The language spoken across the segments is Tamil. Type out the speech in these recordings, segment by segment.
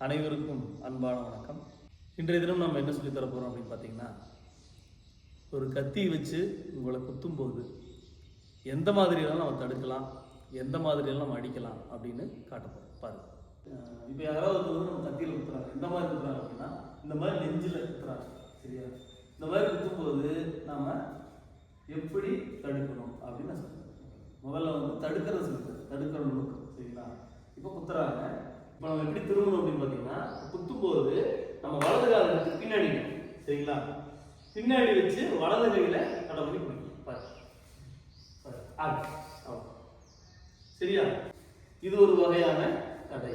அனைவருக்கும் அன்பான வணக்கம். இன்றைய தினம் நம்ம என்ன சொல்லி தரப்போகிறோம் அப்படின்னு பார்த்தீங்கன்னா, ஒரு கத்தி வச்சு உங்களை குத்தும்போது எந்த மாதிரியெல்லாம் நம்ம தடுக்கலாம், எந்த மாதிரியெல்லாம் நம்ம அடிக்கலாம் அப்படின்னு காட்டப்போகிறோம். பாருங்கள், இப்போ யாராவது நம்ம கத்தியில் குத்துறாங்க, எந்த மாதிரி குத்துறாங்க அப்படின்னா இந்த மாதிரி நெஞ்சில் குத்துறாங்க. சரியா? இந்த மாதிரி குத்தும்போது நாம் எப்படி தடுக்கணும் அப்படின்னு நான் சொல்லுவேன். முதல்ல தடுக்கிறது சொல்லுங்கள், தடுக்கிற நுணுக்கம். சரிங்களா? இப்போ குத்துறாங்க, இப்போ நம்ம எப்படி திரும்பணும் அப்படின்னு பார்த்தீங்கன்னா, குத்தும்போது நம்ம வலது கால எடுத்து பின்னாடி, சரிங்களா, பின்னாடி வச்சு வலது கையில தடை பண்ணி பிடிக்கும். பாரு, சரியா? இது ஒரு வகையான தடை.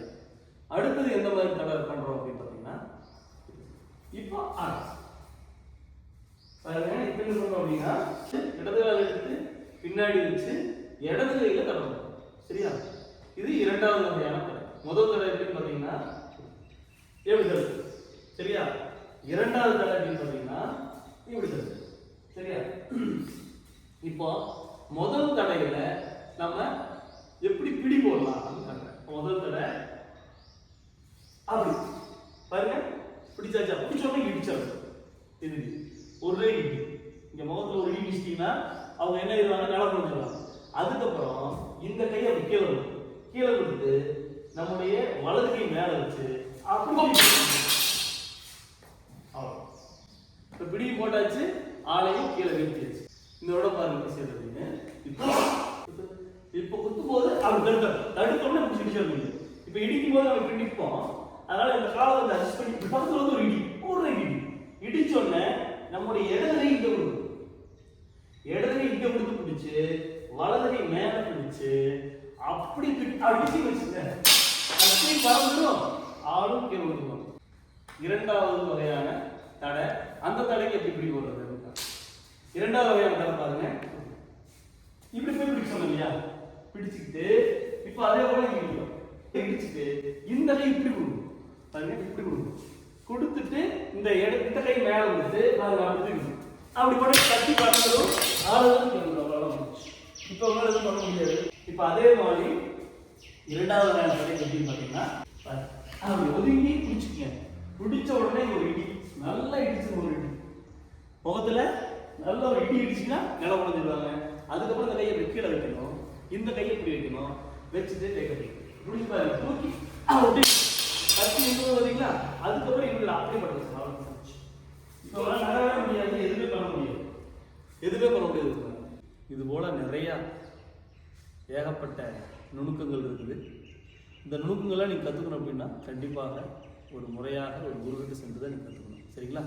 அடுத்தது எந்த மாதிரி தடை பண்றோம் அப்படின்னு பார்த்தீங்கன்னா, இப்போ பாருங்க, இப்போ என்ன பண்றோம் அப்படின்னா, இடது கால எடுத்து பின்னாடி வச்சு இடது கையில தடை பண்ணுறோம். சரியா? இது இரண்டாவது வகையான தடை. முதல் தடை எப்படின்னு பார்த்தீங்கன்னா எப்படி தடை, சரியா? இரண்டாவது தடை அப்படின்னு பார்த்தீங்கன்னா இப்படி தடை. சரியா? இப்போ முதல் தடையில நம்ம எப்படி பிடி போடலாம் அப்படின்னு. முதல் தடை அப்படி பாருங்க, பிடிச்சாச்சா? பிடிச்சோடனே இடிச்சாரு. இது ஒரே இடி, இங்க முகத்துல ஒரு இடி இடிச்சிட்டீங்கன்னா அவங்க என்ன செய்வாங்க, கலப்பு பண்ணிடலாம். அதுக்கப்புறம் இந்த கையை அப்படி கீழே கொடுத்து நம்முடைய வலது கை மேல வச்சு அப்படி பிடியும் போட்டாச்சு, ஆளையும் கீழே வீழ்த்தியாச்சு. இதோட பாருங்க சேர்ந்து இப்போ குத்தும் போது அப்படி தடுத்தோம்னா பிடிச்சிருக்கீங்க. இப்போ இடிக்கும் போது நம்ம பிடிப்போம், அதனால இந்த காலை அட்ஜஸ்ட் பண்ணி பக்கத்துல ஒரு இடி இடிச்சோடனே நம்முடைய இடதுகை இங்க கொடுக்கும், இடதுகை இங்க கொடுத்து பிடிச்சு வலதுகை மேல பிடிச்சு அப்படி அடிச்சு வச்சுங்க, அப்படி பறந்துடும், ஆளும் கீழே விடுவோம். இரண்டாவது வகையான தடை. அந்த தடைக்கு எப்படி பிடி போடுறது? இரண்டாவது வகையான தடை பாருங்க, இப்படி போய் பிடிச்சோம் இல்லையா, பிடிச்சுக்கிட்டு இப்போ அதே போல இடிச்சுட்டு இந்த கை இப்படி கொடுக்கும். பாருங்க, இப்படி கொடுக்கும், கொடுத்துட்டு இந்த கை மேல கொடுத்து அப்படி கூட கட்டி பார்த்ததும் ஆளுதான் கேட்கணும். இப்போ உங்களால் எதுவும் பண்ண முடியாது. இப்போ அதே மாதிரி இரண்டாவது தடை எப்படின்னு பார்த்தீங்கன்னா, அப்படி ஒதுங்கி பிடிச்சிக்கங்க. பிடிச்ச உடனே ஒரு இடி, நல்லா இடிச்சு ஒரு இடி முகத்துல நல்ல ஒரு இடி இடிச்சுன்னா நிலம் உடஞ்சிருவாங்க. அதுக்கப்புறம் இந்த கையை கீழே வைக்கணும், இந்த கையை இப்படி வைக்கணும், வச்சுட்டு கை கட்டி பிடிச்சி பாருங்க, தூக்கி அப்படி கட்டி நின்று பார்த்தீங்களா. அதுக்கப்புறம் இவங்க அப்படி பண்ணுறது. இப்போ நகரவே முடியாது, எதுவுமே பண்ண முடியாது. இது போல நிறைய ஏகப்பட்ட நுணுக்கங்கள் இருக்குது. இந்த நுணுக்கங்களை நீங்கள் கற்றுக்கணும் அப்படின்னா கண்டிப்பாக ஒரு முறையாக ஒரு குருவிட்டு சென்று தான் நீங்கள் கற்றுக்கணும். சரிங்களா?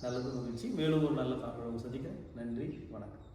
நல்லது, மகிழ்ச்சி. மேலும் ஒரு நல்ல காரணம் சந்திக்கிறேன். நன்றி, வணக்கம்.